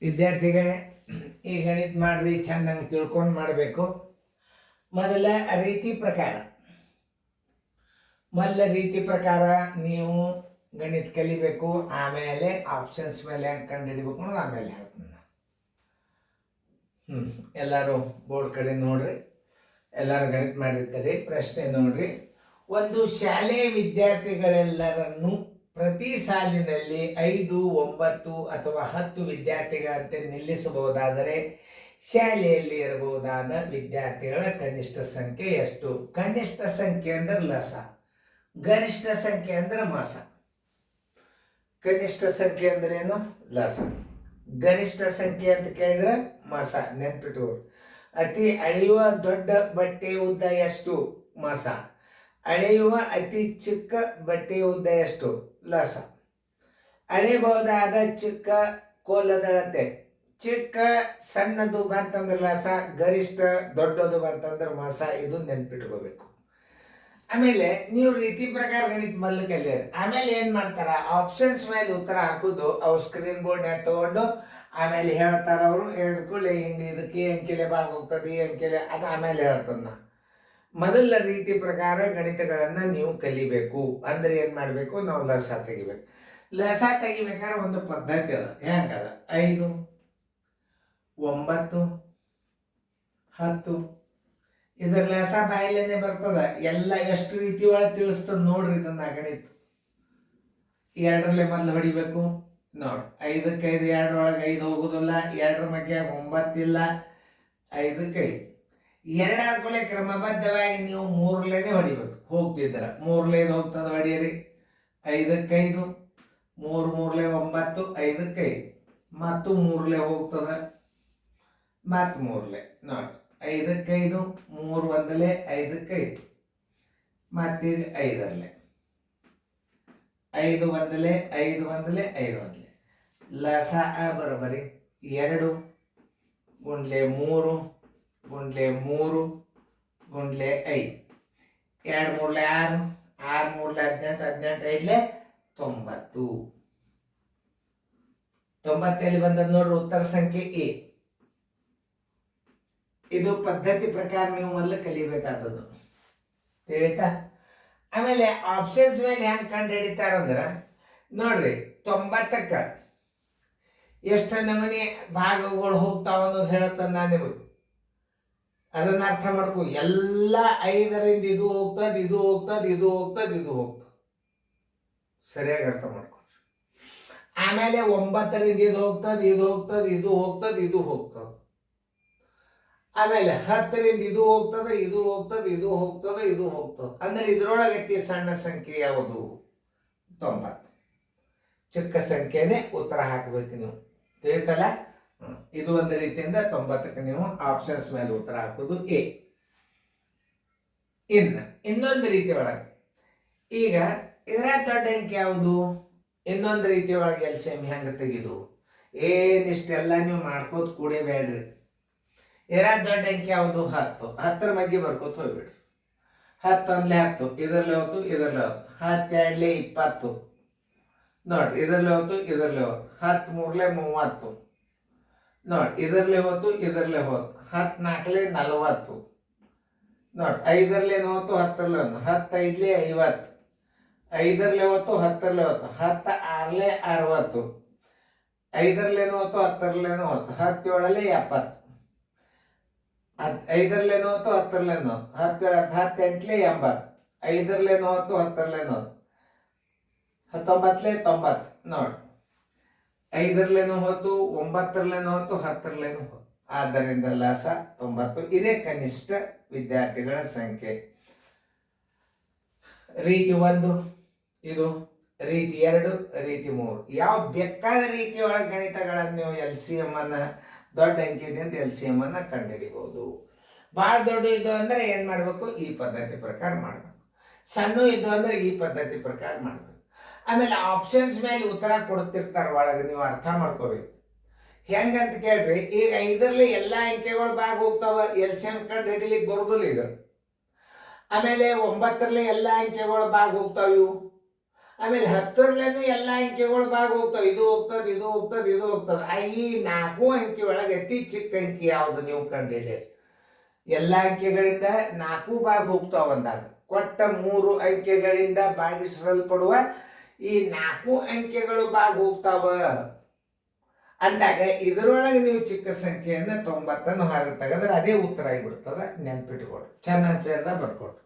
ವಿದ್ಯಾರ್ಥಿಗಳೇ, ಈ ಗಣಿತ ಮಾಡ್ರಿ ಚೆನ್ನಾಗಿ ತಿಳ್ಕೊಂಡು ಮಾಡಬೇಕು. ಮೊದಲ ರೀತಿ ಪ್ರಕಾರ ನೀವು ಗಣಿತ ಕಲಿಬೇಕು. ಆಮೇಲೆ ಆಪ್ಷನ್ಸ್ ಮೇಲೆ ಹೆಂಗೆ ಕಂಡು ಹಿಡಿಬೇಕು ಅನ್ನೋದು ಆಮೇಲೆ ಹೇಳ್ತೀನಿ. ಎಲ್ಲರೂ ಬೋರ್ಡ್ ಕಡೆ ನೋಡ್ರಿ. ಎಲ್ಲರೂ ಗಣಿತ ಮಾಡಿರ್ತಾರೆ. ಪ್ರಶ್ನೆ ನೋಡ್ರಿ. ಒಂದು ಶಾಲೆಯ ವಿದ್ಯಾರ್ಥಿಗಳೆಲ್ಲರನ್ನು ಪ್ರತಿ ಸಾಲಿನಲ್ಲಿ 5, 9 ಅಥವಾ 10 ವಿದ್ಯಾರ್ಥಿಗಳಂತೆ ನಿಲ್ಲಿಸಬಹುದಾದರೆ ಶಾಲೆಯಲ್ಲಿ ಇರಬಹುದಾದ ವಿದ್ಯಾರ್ಥಿಗಳ ಕನಿಷ್ಠ ಸಂಖ್ಯೆ ಎಷ್ಟು? ಕನಿಷ್ಠ ಸಂಖ್ಯೆ ಅಂದ್ರೆ ಲಸ, ಗರಿಷ್ಠ ಸಂಖ್ಯೆ ಅಂದ್ರೆ ಮಸ. ಕನಿಷ್ಠ ಸಂಖ್ಯೆ ಅಂದ್ರೆ ಏನು? ಲಸ. ಗರಿಷ್ಠ ಸಂಖ್ಯೆ ಅಂತ ಕೇಳಿದ್ರೆ ಮಸ. ನೆನ್ಪಿಟ್ಕೋರಿ. ಅತಿ ಅಳೆಯುವ ದೊಡ್ಡ ಬಟ್ಟೆ ಉದ್ದ ಎಷ್ಟು? ಮಸ. ಅಳೆಯುವ ಅತಿ ಚಿಕ್ಕ ಬಟ್ಟೆಯ ಉದ್ದ ಎಷ್ಟು? ಲಸ. ಅಳೆಯಬಹುದಾದ ಚಿಕ್ಕ ಕೋಲದಳತೆ. ಚಿಕ್ಕ ಸಣ್ಣದು ಬಂತಂದ್ರೆ ಲಸ, ಗರಿಷ್ಠ ದೊಡ್ಡದು ಬಂತಂದ್ರೆ ಮಸ. ಇದು ನೆನ್ಪಿಟ್ಕೋಬೇಕು. ಆಮೇಲೆ ನೀವು ರೀತಿ ಪ್ರಕಾರ ಗಣಿತ ಮೊದಲು ಕಲಿಯರಿ. ಆಮೇಲೆ ಏನ್ ಮಾಡ್ತಾರ, ಆಪ್ಷನ್ಸ್ ಮೇಲೆ ಉತ್ತರ ಹಾಕುದು. ಅವು ಸ್ಕ್ರೀನ್ ಬೋರ್ಡ್ನ್ಯಾಗ ತಗೊಂಡು ಆಮೇಲೆ ಹೇಳ್ತಾರ. ಅವರು ಹೇಳಿದ್ಕೂಡ್ಲೆ ಹಿಂಗೆ ಇದಕ್ಕೆ ಈ ಅಂಕೆಲೆ ಭಾಗ ಹೋಗ್ತದೆ, ಈ ಅಂಕೆಲೆ ಅದು ಆಮೇಲೆ ಹೇಳ್ತದ. ಮೊದಲ ರೀತಿ ಪ್ರಕಾರ ಗಣಿತಗಳನ್ನ ನೀವು ಕಲಿಬೇಕು. ಅಂದ್ರೆ ಏನ್ ಮಾಡ್ಬೇಕು, ನಾವು ಲಸ ತೆಗಿಬೇಕು. ಲಸ ತೆಗಿಬೇಕಾದ್ರೆ ಒಂದು ಪದ್ಧತಿ ಅದ. ಹೆಂಗದ? 5, 9, 10 ಇದರ ಲಸ ಬಾಯಿಲೇನೆ ಬರ್ತದ. ಎಲ್ಲ ಎಷ್ಟು ರೀತಿ ಒಳಗೆ ತಿಳಿಸ್ತದ ನೋಡ್ರಿ. ಇದನ್ನ ಗಣಿತ 2ರಲ್ಲಿ ಮೊದಲು ಹೊಡಿಬೇಕು. ನೋಡ್ರಿ, 5ಕ್ಕೆ 5, 2 ಒಳಗೆ 5 ಹೋಗುದಿಲ್ಲ. 2ರ ಮಧ್ಯ 9 ಇಲ್ಲ. 5ಕ್ಕೆ 5 2 ಹಾಕೊಳ್ಳೆ ಕ್ರಮಬದ್ಧವಾಗಿ ನೀವು 3ಲೇನೆ ಹೊಡಿಬೇಕು. ಹೋಗ್ತಿದ್ದೀರ 3ಲೇದು ಹೋಗ್ತದ, ಹೊಡಿಯರಿ. 5ಕ್ಕೆ 5, 3 3 9, 5ಕ್ಕೆ 5 ಮತ್ತು 3ಲೇ ಹೋಗ್ತದ, ಮತ್ತು 3ಲೇ. ನೋಡಿ, 5ಕ್ಕೆ 5, 3 1ಲೇ 5ಕ್ಕೆ 5 ಮತ್ತೀಗ 5ರಲ್ಲೇ 5 1ಲೇ 5 1ಲೇ 5 1ಲೇ. ಲಸ ಬರೋಬರಿ 2 ಗುಂಡ್ಲೆ 3 ಗುಂಡ್ಲೆ 3 ಗುಂಡ್ಲೆ 5. 2 3ಲೇ 6, 6 3ಲೇ 18, 18 5ಲೇ 90. 90 ಎಲ್ಲಿ ಬಂದದ ನೋಡ್ರಿ? ಉತ್ತರ ಸಂಖ್ಯೆ ಎ. ಇದು ಪದ್ಧತಿ ಪ್ರಕಾರ ನೀವು ಮೊದಲು ಕಲಿಬೇಕಾದದ್ದು. ತಿಳಿತಾ? ಆಮೇಲೆ ಆಪ್ಷನ್ಸ್ ಮೇಲೆ ಹೆಂಗೆ ಕಂಡು ಹಿಡಿತಾರಂದ್ರ ನೋಡ್ರಿ, 90ಕ್ಕೆ ಎಷ್ಟು ನಮೂನಿ ಭಾಗಗಳು ಹೋಗ್ತಾವ ಅನ್ನೋದು ಹೇಳ್ತಾನೆ ನಾನು ನಿಮಗೆ. ಅದನ್ನ ಅರ್ಥ ಮಾಡ್ಕೊ. ಎಲ್ಲ 5ರಿಂದ ಇದು ಹೋಗ್ತದ, ಇದು ಹೋಗ್ತದ, ಇದು ಹೋಗ್ತದ, ಇದು ಹೋಗ್ತದ. ಸರಿಯಾಗಿ ಅರ್ಥ ಮಾಡ್ಕೊ. ಆಮೇಲೆ 9ರಿಂದ ಇದು ಹೋಗ್ತದ, ಇದು ಹೋಗ್ತದ, ಇದು ಹೋಗ್ತದ, ಇದು ಹೋಗ್ತದ. ಆಮೇಲೆ 10ರಿಂದ ಇದು ಹೋಗ್ತದ, ಇದು ಹೋಗ್ತದ, ಇದು ಹೋಗ್ತದ, ಇದು ಹೋಗ್ತದ. ಅಂದ್ರೆ ಇದ್ರೊಳಗೆ ಅತಿ ಸಣ್ಣ ಸಂಖ್ಯೆ ಯಾವುದು? 90. ಚಿಕ್ಕ ಸಂಖ್ಯೆನೇ ಉತ್ತರ ಹಾಕಬೇಕು ನೀವು. ತಿಳಿತಲ್ಲ? ಇದು ಒಂದು ರೀತಿಯಿಂದ 90ಕ್ಕೆ ನೀವು ಆಪ್ಷನ್ಸ್ ಮೇಲೆ ಉತ್ತರ ಹಾಕೋದು ಎ. ಇನ್ನೊಂದು ರೀತಿ ಒಳಗೆ, ಈಗ ಇದರ ದೊಡ್ಡ ಅಂಕೆ ಯಾವುದು? ಇನ್ನೊಂದು ರೀತಿ ಒಳಗೆ LCM ಹೆಂಗೆ ತೆಗೆದು ಏನಿಷ್ಟೆಲ್ಲ ನೀವು ಮಾಡ್ಕೋತ ಕೂಡೇಬೇಡ್ರಿ. ಇದರ ದೊಡ್ಡ ಅಂಕೆ ಯಾವುದು? 10. 10ರ ಬಗ್ಗೆ ಬರ್ಕೋತ ಹೋಗ್ಬಿಡ್ರಿ. 10 1ಲೇ 10, ಇದರಲ್ಲಿ ಹೋಯ್ತು, ಇದರಲ್ಲಿ ಹೋಯ್ತು. 10 2ಲೇ 20 ನೋಡ್ರಿ, ಇದರಲ್ಲಿ ಹೋಯ್ತು, ಇದರಲ್ಲಿ ಹೋಯ್ತು. 10 3ಲೇ 30 ನೋಡ್ರಿ, ಇದರಲ್ಲಿ ಹೋಯ್ತು, ಇದರಲ್ಲಿ ಹೋಯ್ತು. 10 4ಲೇ 40 ನೋಡ್ರಿ, 5ರಲ್ಲೇನು ಹೋಯ್ತು, 10ರಲ್ಲಿ ಹೋಯ್ತು. 10 5ಲೇ 50, 5ರಲ್ಲೇ ಹೋಯ್ತು, 10ರಲ್ಲೇ ಹೋಯ್ತು. 10 6ಲೇ 60, 5ರಲ್ಲೇನು ಹೋಯ್ತು, 10ರಲ್ಲೇನು ಹೋಯ್ತು. 10 7ಲೇ 70, 5ರಲ್ಲೇನು ಹೋಯ್ತು, 10ರಲ್ಲೇನು ಹೋಯ್ತು. 10 7 10 8ಲೇ 80, 5ರಲ್ಲೇನು ಹೋಯ್ತು, 10ರಲ್ಲೇನು ಹೋಯ್ತು. 19ಲೇ 90 ನೋಡಿ, 5ರಲ್ಲೇನು ಹೋಯ್ತು, 9ರಲ್ಲೇನು ಹೋಯ್ತು, 10ರಲ್ಲೇನು ಹೋಯ್ತು. ಆದ್ದರಿಂದ ಲಸ 90. ಇದೇ ಕನಿಷ್ಠ ವಿದ್ಯಾರ್ಥಿಗಳ ಸಂಖ್ಯೆ. ರೀತಿ 1 ಇದು, ರೀತಿ 2, ರೀತಿ 3. ಯಾವ ಬೇಕಾದ ರೀತಿ ಒಳಗೆ ಗಣಿತಗಳನ್ನು ನೀವು LCM ಅನ್ನ ದೊಡ್ಡ ಅಂಕೆ ಇದೆ ಅಂತ LCM ಅನ್ನ ಕಂಡುಹಿಡಿಬಹುದು. ಭಾಳ ದೊಡ್ಡ ಇದು ಅಂದ್ರೆ ಏನ್ ಮಾಡ್ಬೇಕು? ಈ ಪದ್ಧತಿ ಪ್ರಕಾರ ಮಾಡ್ಬೇಕು. ಸಣ್ಣ ಇದು ಅಂದ್ರೆ ಈ ಪದ್ಧತಿ ಪ್ರಕಾರ ಮಾಡ್ಬೇಕು. ಆಮೇಲೆ ಆಪ್ಷನ್ಸ್ ಮೇಲೆ ಉತ್ತರ ಕೊಡ್ತಿರ್ತಾರ ಒಳಗೆ, ನೀವು ಅರ್ಥ ಮಾಡ್ಕೋಬೇಕು. ಹೆಂಗಂತ ಕೇಳ್ರಿ, ಈಗ 5ರಲ್ಲಿ ಎಲ್ಲ ಅಂಕೆಗಳು ಭಾಗ ಹೋಗ್ತಾವ. LCM ಕಂಡು ಹಿಡಿಲಿಕ್ಕೆ ಬರೋದಿಲ್ಲ ಈಗ. ಆಮೇಲೆ 9ರಲ್ಲಿ ಎಲ್ಲ ಅಂಕೆಗಳು ಭಾಗ ಹೋಗ್ತಾವ ಇವು. ಆಮೇಲೆ 10ರಲ್ಲೂ ಎಲ್ಲ ಅಂಕಿಗಳು ಭಾಗ ಹೋಗ್ತಾವೆ. ಇದು ಹೋಗ್ತದೆ, ಇದು ಹೋಗ್ತದೆ, ಇದು ಹೋಗ್ತದೆ. ಈ 4 ಅಂಕಿ ಒಳಗೆ ಅತಿ ಚಿಕ್ಕ ಅಂಕಿ ಯಾವುದು ನೀವು ಕಂಡುಹಿಡಿಯಿರಿ. ಎಲ್ಲ ಅಂಕಿಗಳಿಂದ 4 ಭಾಗ ಹೋಗ್ತಾವ ಅಂದಾಗ ಕೊಟ್ಟ 3 ಅಂಕೆಗಳಿಂದ ಭಾಗಿಸಲ್ಪಡುವ ಈ 4 ಅಂಕೆಗಳು ಭಾಗ ಹೋಗ್ತಾವ ಅಂದಾಗ ಇದರೊಳಗೆ ನೀವು ಚಿಕ್ಕ ಸಂಖ್ಯೆಯನ್ನು 90 ಹೊರಗೆ ತೆಗೆದ್ರೆ ಅದೇ ಉತ್ತರ ಆಗಿಬಿಡ್ತದೆ. ನೆನ್ಪಿಟ್ಕೊಡ್ರಿ. ಚೆನ್ನಾಗಿ ಫೇರ್ದ ಬರ್ಕೊಡ್ರಿ.